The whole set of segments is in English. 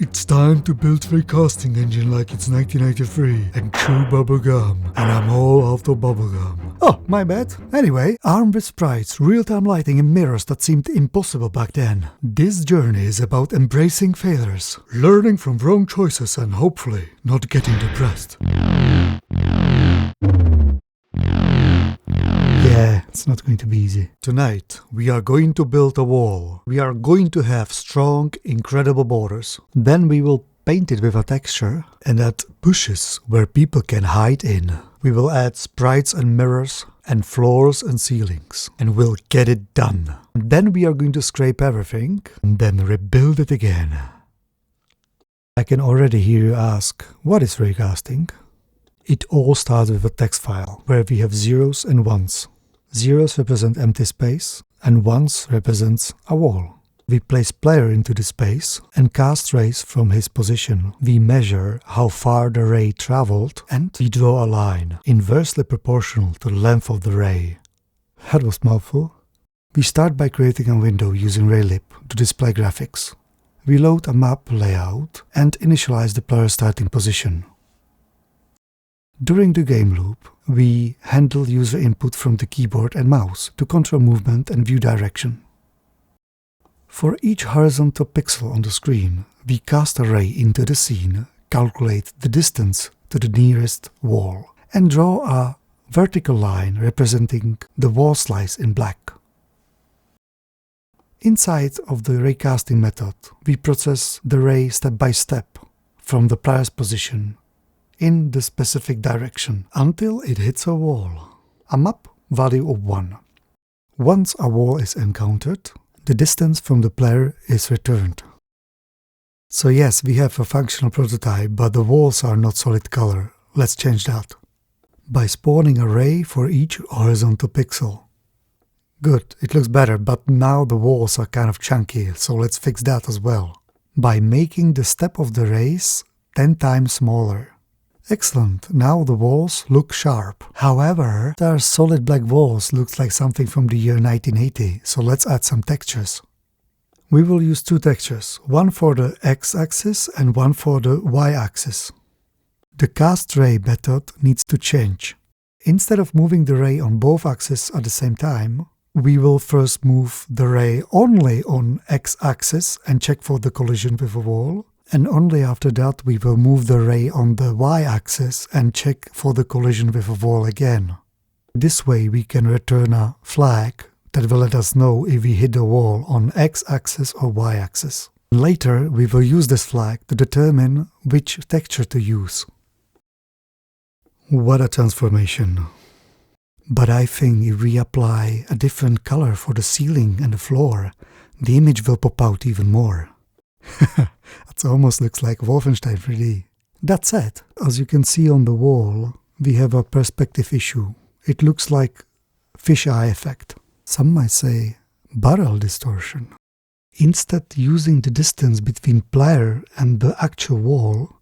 It's time to build raycasting engine like it's 1993 and chew bubblegum, and I'm all out of bubblegum. Oh, my bad. Anyway, armed with sprites, real-time lighting and mirrors that seemed impossible back then. This journey is about embracing failures, learning from wrong choices and hopefully not getting depressed. Yeah, it's not going to be easy. Tonight, we are going to build a wall. We are going to have strong, incredible borders. Then we will paint it with a texture and add bushes where people can hide in. We will add sprites and mirrors and floors and ceilings. And we'll get it done. And then we are going to scrape everything and then rebuild it again. I can already hear you ask, what is raycasting? It all starts with a text file where we have zeros and ones. Zeros represent empty space and ones represents a wall. We place player into the space and cast rays from his position. We measure how far the ray traveled and we draw a line inversely proportional to the length of the ray. That was mouthful. We start by creating a window using Raylib to display graphics. We load a map layout and initialize the player starting position. During the game loop, we handle user input from the keyboard and mouse to control movement and view direction. For each horizontal pixel on the screen, we cast a ray into the scene, calculate the distance to the nearest wall, and draw a vertical line representing the wall slice in black. Inside of the raycasting method, we process the ray step by step from the player's position in the specific direction until it hits a wall. A map value of 1. Once a wall is encountered, the distance from the player is returned. So yes, we have a functional prototype, but the walls are not solid color. Let's change that. By spawning a ray for each horizontal pixel. Good, it looks better, but now the walls are kind of chunky, so let's fix that as well. By making the step of the rays 10 times smaller. Excellent, now the walls look sharp. However, their solid black walls looks like something from the year 1980, so let's add some textures. We will use 2 textures, one for the x-axis and one for the y-axis. The cast ray method needs to change. Instead of moving the ray on both axes at the same time, we will first move the ray only on x-axis and check for the collision with a wall. And only after that we will move the ray on the y-axis and check for the collision with a wall again. This way we can return a flag that will let us know if we hit the wall on x-axis or y-axis. Later we will use this flag to determine which texture to use. What a transformation! But I think if we apply a different color for the ceiling and the floor, the image will pop out even more. It almost looks like Wolfenstein 3D. That said, as you can see on the wall, we have a perspective issue. It looks like fisheye effect. Some might say barrel distortion. Instead, using the distance between player and the actual wall,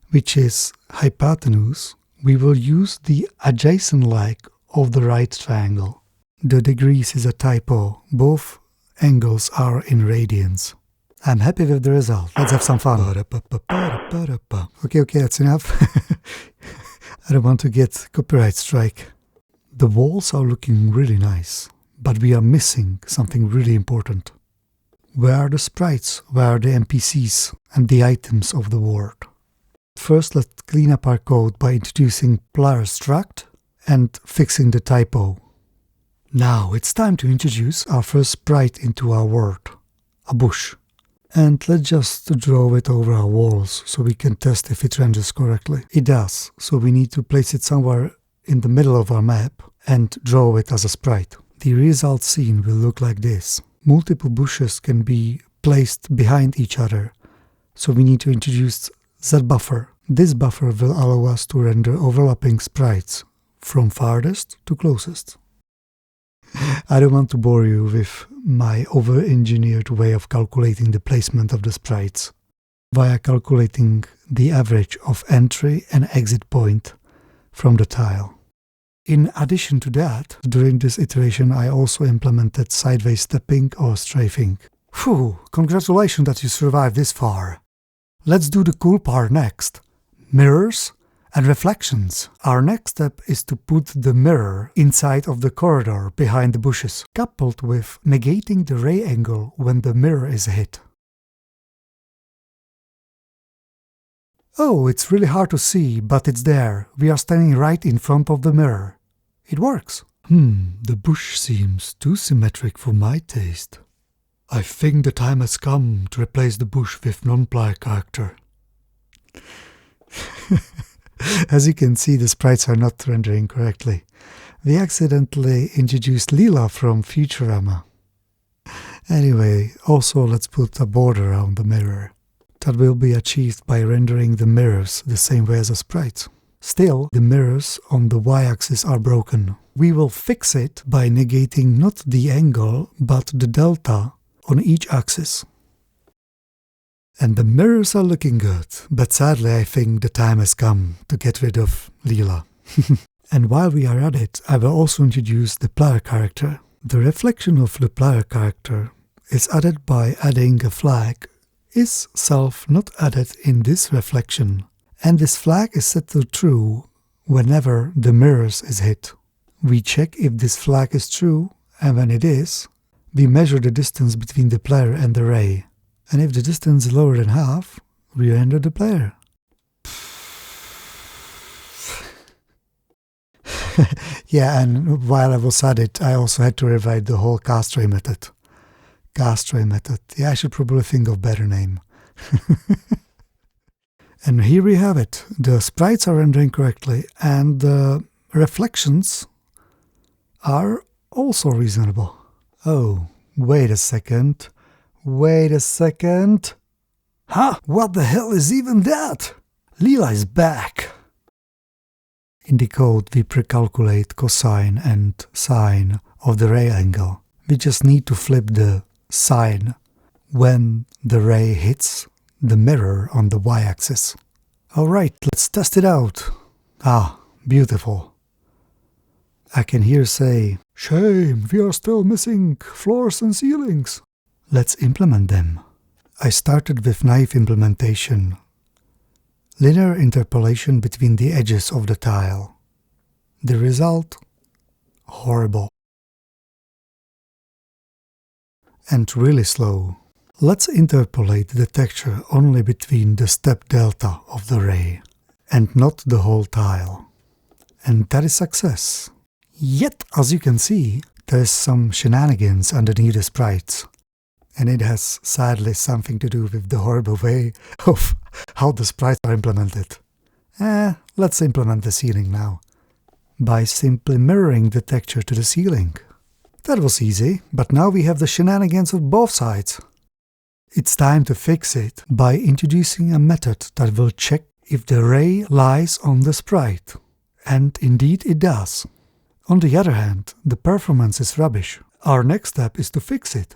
which is hypotenuse, we will use the adjacent leg of the right triangle. The degrees is a typo. Both angles are in radians. I'm happy with the result. Let's have some fun. Okay, that's enough. I don't want to get copyright strike. The walls are looking really nice, but we are missing something really important. Where are the sprites? Where are the NPCs and the items of the world? First, let's clean up our code by introducing player struct and fixing the typo. Now it's time to introduce our first sprite into our world, a bush. And let's just draw it over our walls so we can test if it renders correctly. It does, so we need to place it somewhere in the middle of our map and draw it as a sprite. The result scene will look like this. Multiple bushes can be placed behind each other, so we need to introduce Z-buffer. This buffer will allow us to render overlapping sprites from farthest to closest. I don't want to bore you with my over-engineered way of calculating the placement of the sprites via calculating the average of entry and exit point from the tile. In addition to that, during this iteration I also implemented sideways stepping or strafing. Phew, congratulations that you survived this far. let's do the cool part next. Mirrors and reflections. Our next step is to put the mirror inside of the corridor behind the bushes, coupled with negating the ray angle when the mirror is hit. Oh, it's really hard to see, but it's there. We are standing right in front of the mirror. It works. The bush seems too symmetric for my taste. I think the time has come to replace the bush with non-player character. As you can see, the sprites are not rendering correctly. We accidentally introduced Leela from Futurama. Anyway, also let's put a border around the mirror. That will be achieved by rendering the mirrors the same way as the sprites. Still, the mirrors on the y-axis are broken. We will fix it by negating not the angle, but the delta on each axis. And the mirrors are looking good, but sadly I think the time has come to get rid of Leela. And while we are at it, I will also introduce the player character. The reflection of the player character is added by adding a flag is self not added in this reflection, and this flag is set to true whenever the mirrors is hit. We check if this flag is true, and when it is, we measure the distance between the player and the ray, and if the distance is lower than half, we render the player. Yeah, and while I was at it, I also had to rewrite the whole cast ray method. Cast ray method. Yeah, I should probably think of a better name. And here we have it. The sprites are rendering correctly, and the reflections are also reasonable. Oh, wait a second. Wait a second. Huh? What the hell is even that? Leela is back. In the code, we precalculate cosine and sine of the ray angle. We just need to flip the sine when the ray hits the mirror on the y-axis. Alright, let's test it out. Ah, beautiful. I can hear say, shame, we are still missing floors and ceilings. Let's implement them. I started with naive implementation. Linear interpolation between the edges of the tile. The result? Horrible. And really slow. Let's interpolate the texture only between the step delta of the ray, and not the whole tile. And that is success. Yet, as you can see, there is some shenanigans underneath the sprites. And it has sadly something to do with the horrible way of how the sprites are implemented. Let's implement the ceiling now, by simply mirroring the texture to the ceiling. That was easy, but now we have the shenanigans of both sides. It's time to fix it by introducing a method that will check if the ray lies on the sprite. And indeed it does. On the other hand, the performance is rubbish. Our next step is to fix it.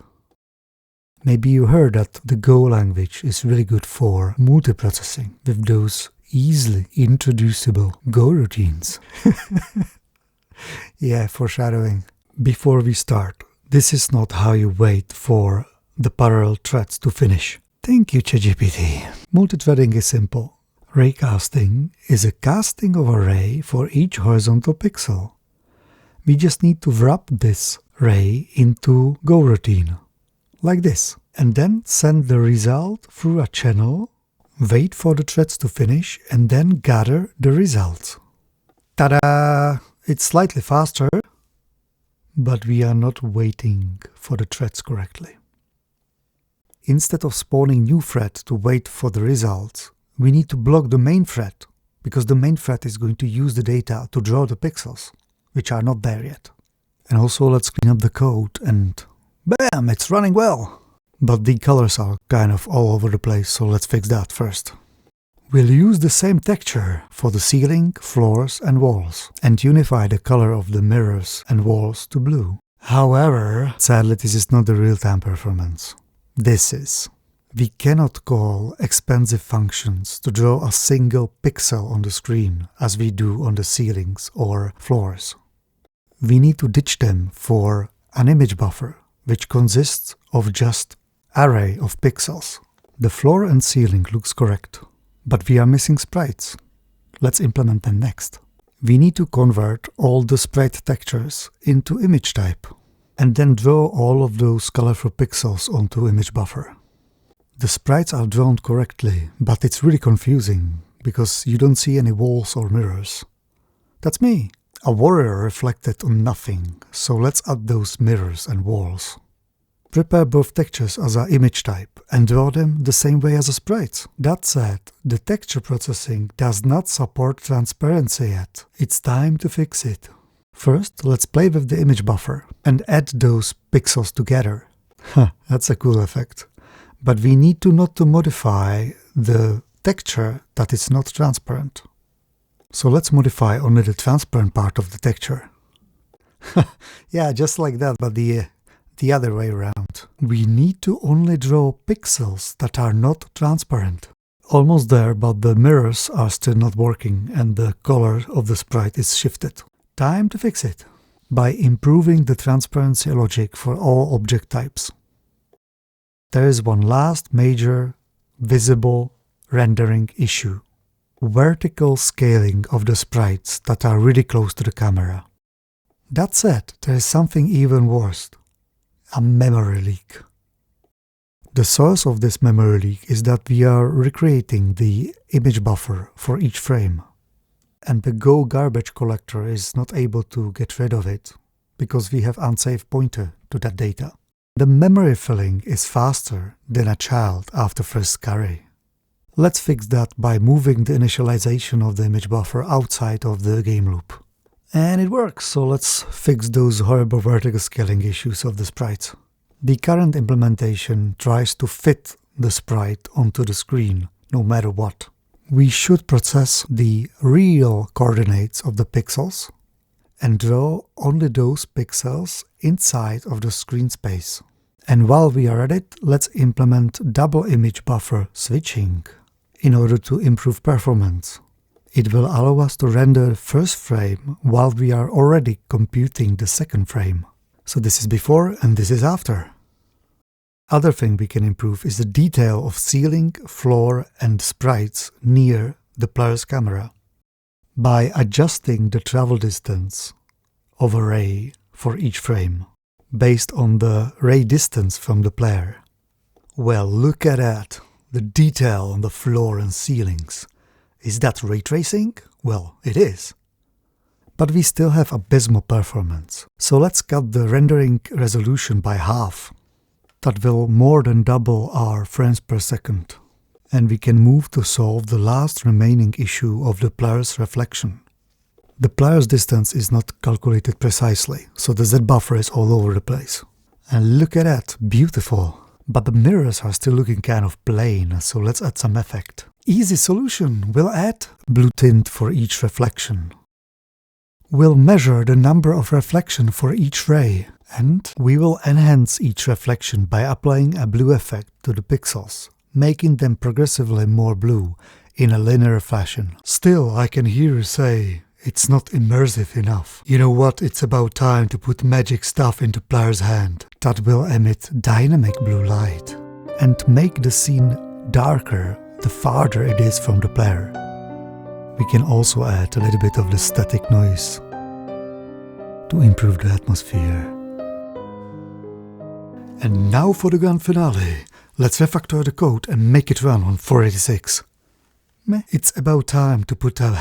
Maybe you heard that the Go language is really good for multiprocessing with those easily introducible Go routines. Yeah, foreshadowing. Before we start, this is not how you wait for the parallel threads to finish. Thank you, ChatGPT. Multithreading is simple. Raycasting is a casting of a ray for each horizontal pixel. We just need to wrap this ray into Go routine, like this, and then send the result through a channel, wait for the threads to finish, and then gather the results. Ta-da! It's slightly faster, but we are not waiting for the threads correctly. Instead of spawning new thread to wait for the results, we need to block the main thread, because the main thread is going to use the data to draw the pixels, which are not there yet. And also let's clean up the code and bam, it's running well! But the colors are kind of all over the place, so let's fix that first. We'll use the same texture for the ceiling, floors and walls, and unify the color of the mirrors and walls to blue. However, sadly this is not the real-time performance. This is. We cannot call expensive functions to draw a single pixel on the screen, as we do on the ceilings or floors. We need to ditch them for an image buffer, which consists of just array of pixels. The floor and ceiling looks correct, but we are missing sprites. Let's implement them next. We need to convert all the sprite textures into image type, and then draw all of those colorful pixels onto image buffer. The sprites are drawn correctly, but it's really confusing, because you don't see any walls or mirrors. That's me! A warrior reflected on nothing, so let's add those mirrors and walls. Prepare both textures as an image type and draw them the same way as a sprite. That said, the texture processing does not support transparency yet. It's time to fix it. First, let's play with the image buffer and add those pixels together. That's a cool effect. But we need to not to modify the texture that is not transparent. So let's modify only the transparent part of the texture. Yeah, just like that, but the other way around. We need to only draw pixels that are not transparent. Almost there, but the mirrors are still not working and the color of the sprite is shifted. Time to fix it by improving the transparency logic for all object types. There is one last major visible rendering issue. Vertical scaling of the sprites that are really close to the camera. That said, there is something even worse. A memory leak. The source of this memory leak is that we are recreating the image buffer for each frame. And the Go garbage collector is not able to get rid of it, because we have unsafe pointer to that data. The memory filling is faster than a child after first Scary. Let's fix that by moving the initialization of the image buffer outside of the game loop. And it works, so let's fix those horrible vertical scaling issues of the sprites. The current implementation tries to fit the sprite onto the screen, no matter what. We should process the real coordinates of the pixels and draw only those pixels inside of the screen space. And while we are at it, let's implement double image buffer switching in order to improve performance. It will allow us to render the first frame while we are already computing the second frame. So this is before and this is after. Other thing we can improve is the detail of ceiling, floor and sprites near the player's camera by adjusting the travel distance of a ray for each frame based on the ray distance from the player. Well, look at that! The detail on the floor and ceilings. Is that ray tracing? Well, it is. But we still have abysmal performance. So let's cut the rendering resolution by half. That will more than double our frames per second. And we can move to solve the last remaining issue of the player's reflection. The player's distance is not calculated precisely, so the Z buffer is all over the place. And look at that, beautiful. But the mirrors are still looking kind of plain, so let's add some effect. Easy solution, we'll add blue tint for each reflection. We'll measure the number of reflections for each ray, and we will enhance each reflection by applying a blue effect to the pixels, making them progressively more blue in a linear fashion. Still, I can hear you say, it's not immersive enough. You know what, it's about time to put magic stuff into player's hand that will emit dynamic blue light and make the scene darker the farther it is from the player. We can also add a little bit of the static noise to improve the atmosphere. And now for the grand finale. Let's refactor the code and make it run on 486. It's about time to put a